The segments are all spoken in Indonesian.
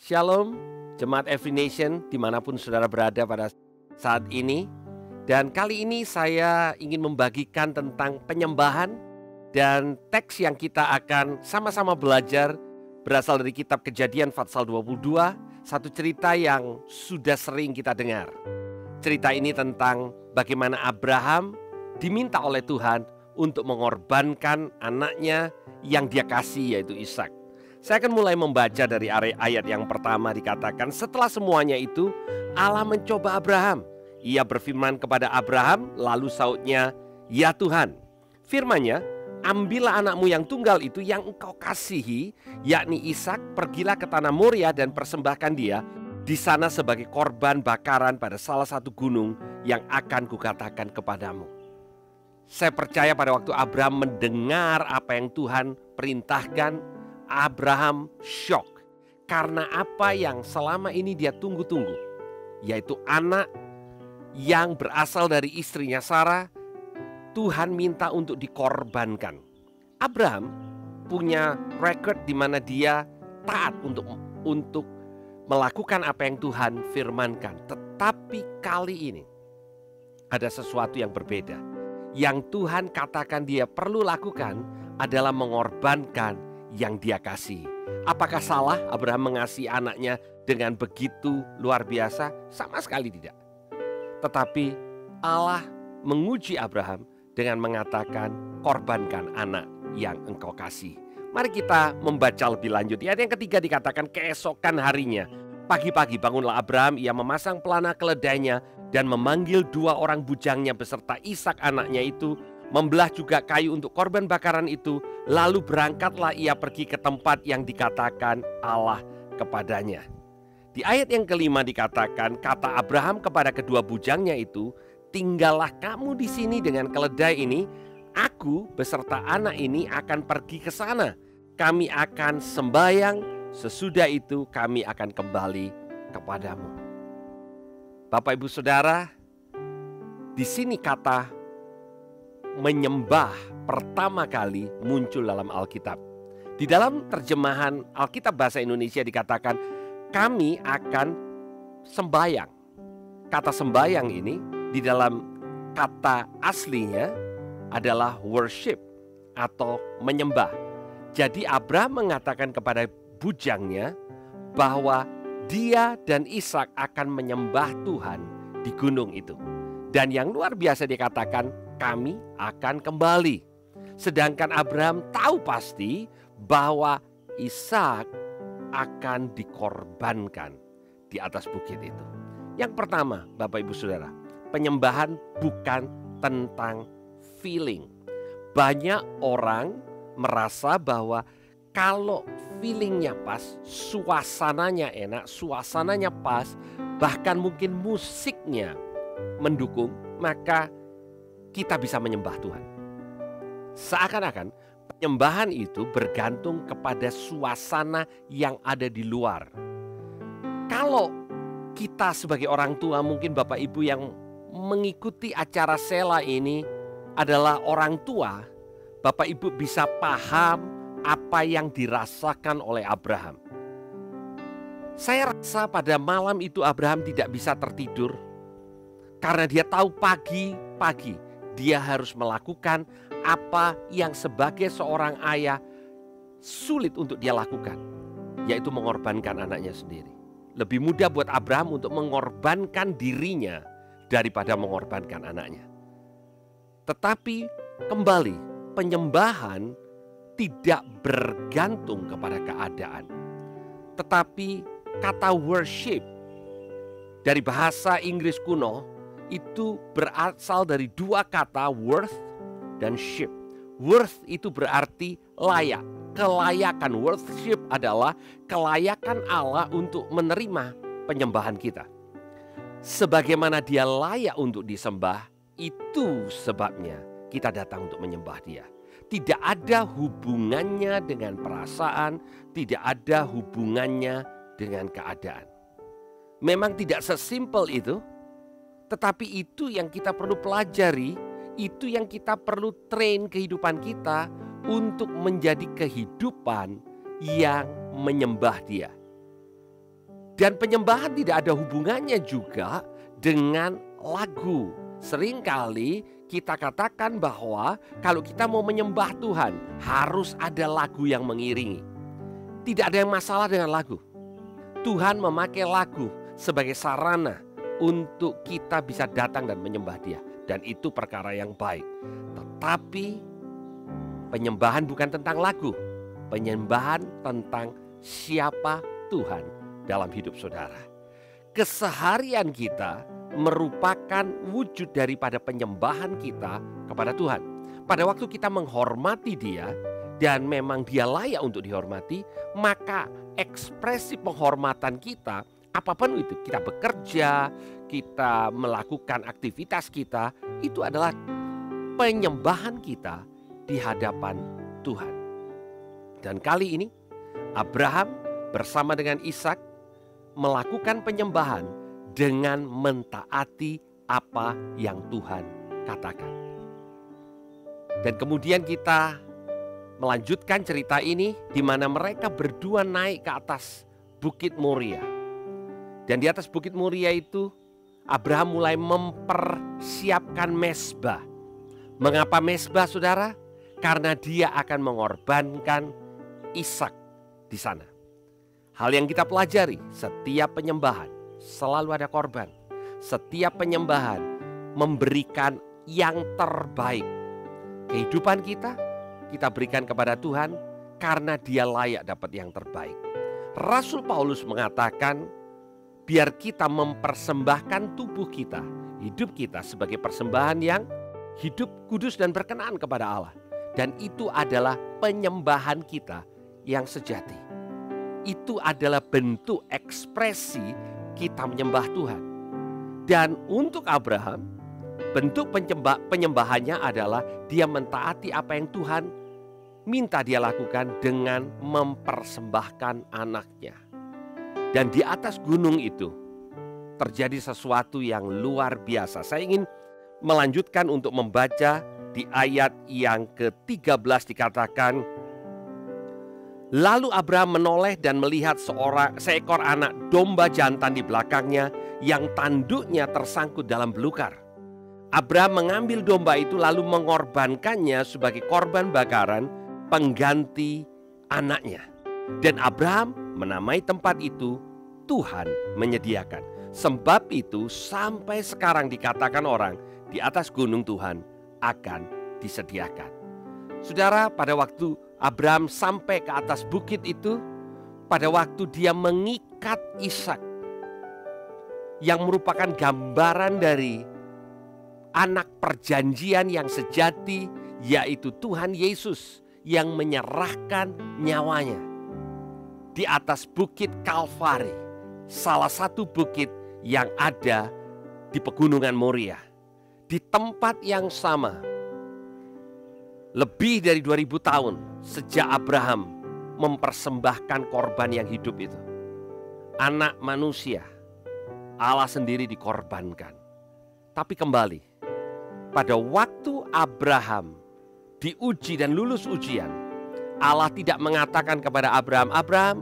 Shalom, Jemaat Every Nation dimanapun saudara berada pada saat ini. Dan kali ini saya ingin membagikan tentang penyembahan. Dan teks yang kita akan sama-sama belajar berasal dari kitab Kejadian pasal 22. Satu cerita yang sudah sering kita dengar. Cerita ini tentang bagaimana Abraham diminta oleh Tuhan untuk mengorbankan anaknya yang dia kasih, yaitu Ishak. Saya akan mulai membaca dari ayat yang pertama. Dikatakan, setelah semuanya itu Allah mencoba Abraham. Ia berfirman kepada Abraham, lalu sautnya, "Ya Tuhan, firman-Nya, ambillah anakmu yang tunggal itu yang engkau kasihi, yakni Ishak, pergilah ke tanah Moria dan persembahkan dia di sana sebagai korban bakaran pada salah satu gunung yang akan kukatakan kepadamu." Saya percaya pada waktu Abraham mendengar apa yang Tuhan perintahkan, Abraham shock. Karena apa yang selama ini dia tunggu-tunggu, yaitu anak yang berasal dari istrinya Sarah, Tuhan minta untuk dikorbankan. Abraham punya record di mana dia taat untuk melakukan apa yang Tuhan firmankan. Tetapi kali ini ada sesuatu yang berbeda. Yang Tuhan katakan dia perlu lakukan adalah mengorbankan yang dia kasih. Apakah salah Abraham mengasihi anaknya dengan begitu luar biasa? Sama sekali tidak. Tetapi Allah menguji Abraham dengan mengatakan, korbankan anak yang engkau kasih. Mari kita membaca lebih lanjut. Ayat yang ketiga dikatakan, keesokan harinya, pagi-pagi bangunlah Abraham, ia memasang pelana keledainya dan memanggil 2 orang bujangnya beserta Ishak anaknya itu, membelah juga kayu untuk korban bakaran itu, lalu berangkatlah ia pergi ke tempat yang dikatakan Allah kepadanya. Di ayat yang kelima dikatakan, kata Abraham kepada kedua bujangnya itu, tinggallah kamu di sini dengan keledai ini, aku beserta anak ini akan pergi ke sana. Kami akan sembahyang, sesudah itu kami akan kembali kepadamu. Bapak Ibu Saudara, di sini kata menyembah pertama kali muncul dalam Alkitab. Di dalam terjemahan Alkitab bahasa Indonesia dikatakan, kami akan sembahyang. Kata sembahyang ini di dalam kata aslinya adalah worship atau menyembah. Jadi Abraham mengatakan kepada bujangnya bahwa dia dan Ishak akan menyembah Tuhan di gunung itu. Dan yang luar biasa dikatakan, kami akan kembali. Sedangkan Abraham tahu pasti bahwa Ishak akan dikorbankan di atas bukit itu. Yang pertama, Bapak Ibu Saudara, penyembahan bukan tentang feeling. Banyak orang merasa bahwa kalau feelingnya pas, suasananya enak, suasananya pas, bahkan mungkin musiknya mendukung, maka kita bisa menyembah Tuhan. Seakan-akan penyembahan itu bergantung kepada suasana yang ada di luar. Kalau kita sebagai orang tua, mungkin Bapak Ibu yang mengikuti acara Sela ini adalah orang tua, Bapak Ibu bisa paham apa yang dirasakan oleh Abraham. Saya rasa pada malam itu Abraham tidak bisa tertidur karena dia tahu pagi-pagi dia harus melakukan apa yang sebagai seorang ayah sulit untuk dia lakukan, yaitu mengorbankan anaknya sendiri. Lebih mudah buat Abraham untuk mengorbankan dirinya daripada mengorbankan anaknya. Tetapi kembali, penyembahan tidak bergantung kepada keadaan. Tetapi kata worship dari bahasa Inggris kuno itu berasal dari 2 kata, worth dan ship. Worth itu berarti layak, kelayakan. Worship adalah kelayakan Allah untuk menerima penyembahan kita. Sebagaimana dia layak untuk disembah, itu sebabnya kita datang untuk menyembah dia. Tidak ada hubungannya dengan perasaan, tidak ada hubungannya dengan keadaan. Memang tidak sesimpel itu, tetapi itu yang kita perlu pelajari, itu yang kita perlu train kehidupan kita untuk menjadi kehidupan yang menyembah Dia. Dan penyembahan tidak ada hubungannya juga dengan lagu. Seringkali kita katakan bahwa kalau kita mau menyembah Tuhan harus ada lagu yang mengiringi. Tidak ada yang masalah dengan lagu. Tuhan memakai lagu sebagai sarana untuk kita bisa datang dan menyembah Dia. Dan itu perkara yang baik. Tetapi penyembahan bukan tentang lagu. Penyembahan tentang siapa Tuhan dalam hidup saudara. Keseharian kita merupakan wujud daripada penyembahan kita kepada Tuhan. Pada waktu kita menghormati Dia dan memang Dia layak untuk dihormati, maka ekspresi penghormatan kita, apapun itu, kita bekerja, kita melakukan aktivitas kita, itu adalah penyembahan kita di hadapan Tuhan. Dan kali ini Abraham bersama dengan Ishak melakukan penyembahan dengan mentaati apa yang Tuhan katakan. Dan kemudian kita melanjutkan cerita ini di mana mereka berdua naik ke atas Bukit Moria. Dan di atas Bukit Moria itu Abraham mulai mempersiapkan mezbah. Mengapa mezbah, saudara? Karena dia akan mengorbankan Ishak di sana. Hal yang kita pelajari, setiap penyembahan selalu ada korban. Setiap penyembahan memberikan yang terbaik. Kehidupan kita berikan kepada Tuhan karena Dia layak dapat yang terbaik. Rasul Paulus mengatakan, biar kita mempersembahkan tubuh kita, hidup kita sebagai persembahan yang hidup, kudus dan berkenan kepada Allah. Dan itu adalah penyembahan kita yang sejati. Itu adalah bentuk ekspresi kita menyembah Tuhan. Dan untuk Abraham, bentuk penyembahannya adalah dia mentaati apa yang Tuhan minta dia lakukan dengan mempersembahkan anaknya. Dan di atas gunung itu terjadi sesuatu yang luar biasa. Saya ingin melanjutkan untuk membaca di ayat yang ke-13 dikatakan, lalu Abraham menoleh dan melihat seekor anak domba jantan di belakangnya yang tanduknya tersangkut dalam belukar. Abraham mengambil domba itu lalu mengorbankannya sebagai korban bakaran pengganti anaknya. Dan Abraham menamai tempat itu Tuhan menyediakan. Sebab itu sampai sekarang dikatakan orang, di atas gunung Tuhan akan disediakan. Saudara, pada waktu Abraham sampai ke atas bukit itu, pada waktu dia mengikat Ishak yang merupakan gambaran dari anak perjanjian yang sejati, yaitu Tuhan Yesus yang menyerahkan nyawanya di atas bukit Kalvari, salah satu bukit yang ada di pegunungan Moria. Di tempat yang sama, lebih dari 2000 tahun sejak Abraham mempersembahkan korban yang hidup itu. Anak manusia, Allah sendiri dikorbankan. Tapi kembali, pada waktu Abraham diuji dan lulus ujian, Allah tidak mengatakan kepada Abraham, Abraham,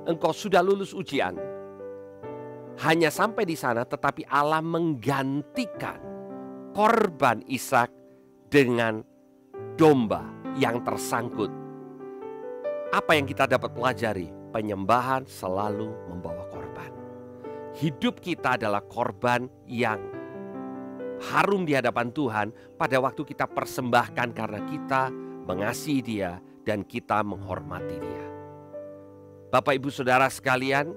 engkau sudah lulus ujian. Hanya sampai di sana, tetapi Allah menggantikan korban Ishak dengan domba yang tersangkut. Apa yang kita dapat pelajari? Penyembahan selalu membawa korban. Hidup kita adalah korban yang harum di hadapan Tuhan pada waktu kita persembahkan karena kita mengasihi Dia dan kita menghormati Dia. Bapak Ibu Saudara sekalian,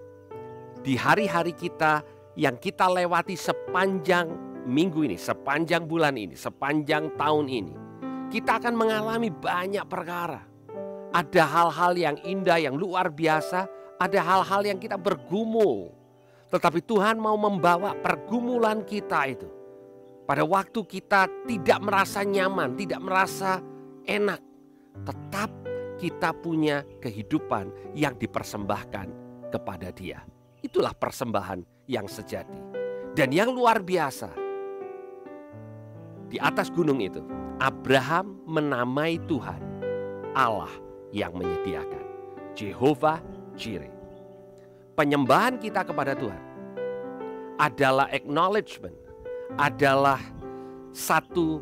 di hari-hari kita yang kita lewati sepanjang minggu ini, sepanjang bulan ini, sepanjang tahun ini, kita akan mengalami banyak perkara. Ada hal-hal yang indah, yang luar biasa, ada hal-hal yang kita bergumul. Tetapi Tuhan mau membawa pergumulan kita itu pada waktu kita tidak merasa nyaman, tidak merasa enak, tetap kita punya kehidupan yang dipersembahkan kepada Dia. Itulah persembahan yang sejati. Dan yang luar biasa, di atas gunung itu Abraham menamai Tuhan Allah yang menyediakan, Jehovah Jireh. Penyembahan kita kepada Tuhan adalah acknowledgement, adalah satu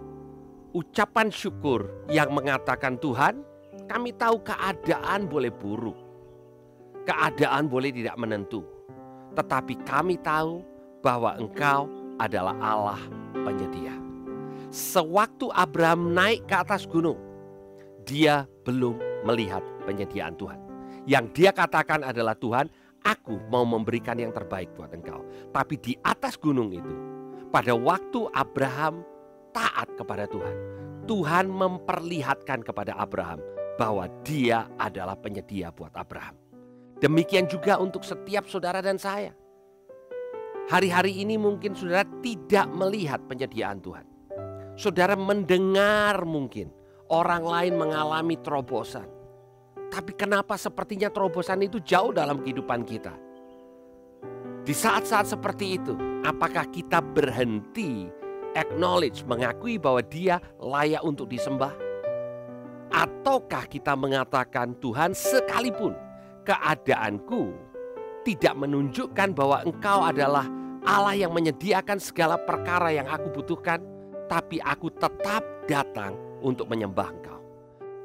ucapan syukur yang mengatakan, Tuhan, kami tahu keadaan boleh buruk, keadaan boleh tidak menentu, tetapi kami tahu bahwa Engkau adalah Allah penyedia. Sewaktu Abraham naik ke atas gunung, dia belum melihat penyediaan Tuhan. Yang dia katakan adalah, Tuhan, aku mau memberikan yang terbaik buat Engkau. Tapi di atas gunung itu, pada waktu Abraham taat kepada Tuhan, Tuhan memperlihatkan kepada Abraham bahwa dia adalah penyedia buat Abraham. Demikian juga untuk setiap saudara dan saya. Hari-hari ini mungkin saudara tidak melihat penyediaan Tuhan. Saudara mendengar mungkin orang lain mengalami terobosan. Tapi kenapa sepertinya terobosan itu jauh dalam kehidupan kita? Di saat-saat seperti itu, apakah kita berhenti acknowledge, mengakui bahwa dia layak untuk disembah? Ataukah kita mengatakan, Tuhan, sekalipun keadaanku tidak menunjukkan bahwa Engkau adalah Allah yang menyediakan segala perkara yang aku butuhkan, tapi aku tetap datang untuk menyembah Engkau.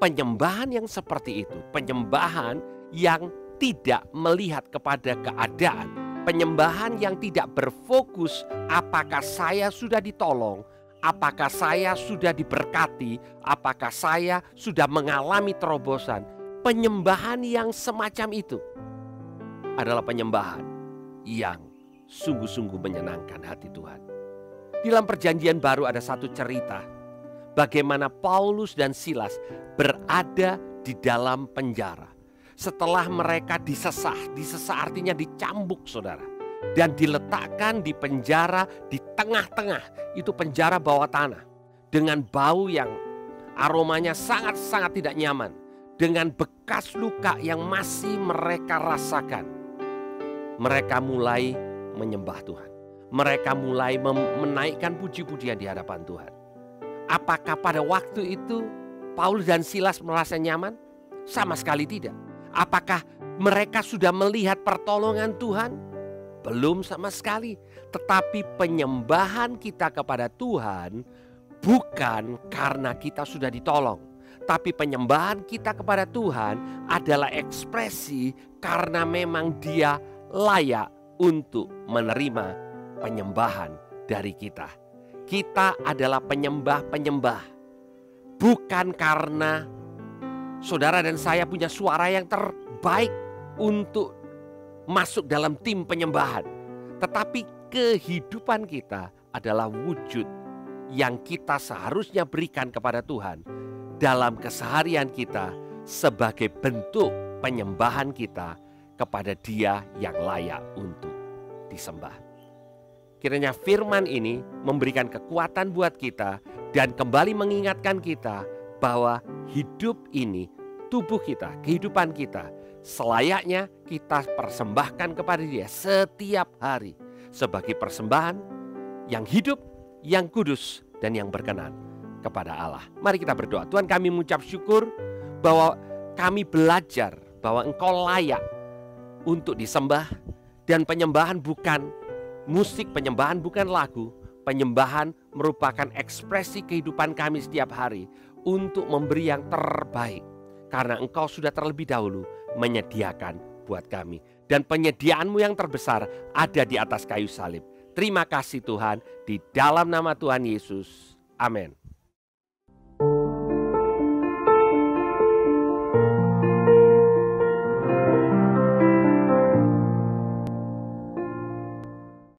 Penyembahan yang seperti itu, penyembahan yang tidak melihat kepada keadaan, penyembahan yang tidak berfokus apakah saya sudah ditolong, apakah saya sudah diberkati, apakah saya sudah mengalami terobosan. Penyembahan yang semacam itu adalah penyembahan yang sungguh-sungguh menyenangkan hati Tuhan. Di dalam perjanjian baru ada satu cerita bagaimana Paulus dan Silas berada di dalam penjara. Setelah mereka disesah artinya dicambuk saudara. Dan diletakkan di penjara di tengah-tengah, itu penjara bawah tanah. Dengan bau yang aromanya sangat-sangat tidak nyaman. Dengan bekas luka yang masih mereka rasakan. Mereka mulai menyembah Tuhan. Mereka mulai menaikkan puji-pujian di hadapan Tuhan. Apakah pada waktu itu Paulus dan Silas merasa nyaman? Sama sekali tidak. Apakah mereka sudah melihat pertolongan Tuhan? Belum sama sekali. Tetapi penyembahan kita kepada Tuhan bukan karena kita sudah ditolong. Tapi penyembahan kita kepada Tuhan adalah ekspresi karena memang Dia layak untuk menerima penyembahan dari kita. Kita adalah penyembah-penyembah. Bukan karena saudara dan saya punya suara yang terbaik untuk masuk dalam tim penyembahan. Tetapi kehidupan kita adalah wujud yang kita seharusnya berikan kepada Tuhan dalam keseharian kita sebagai bentuk penyembahan kita kepada Dia yang layak untuk disembah. Kiranya firman ini memberikan kekuatan buat kita dan kembali mengingatkan kita bahwa hidup ini, tubuh kita, kehidupan kita, selayaknya kita persembahkan kepada Dia setiap hari sebagai persembahan yang hidup, yang kudus, dan yang berkenan kepada Allah. Mari kita berdoa. Tuhan, kami mengucap syukur bahwa kami belajar bahwa Engkau layak untuk disembah, dan penyembahan bukan musik, penyembahan bukan lagu. Penyembahan merupakan ekspresi kehidupan kami setiap hari untuk memberi yang terbaik. Karena Engkau sudah terlebih dahulu menyediakan buat kami. Dan penyediaan-Mu yang terbesar ada di atas kayu salib. Terima kasih Tuhan, di dalam nama Tuhan Yesus. Amin.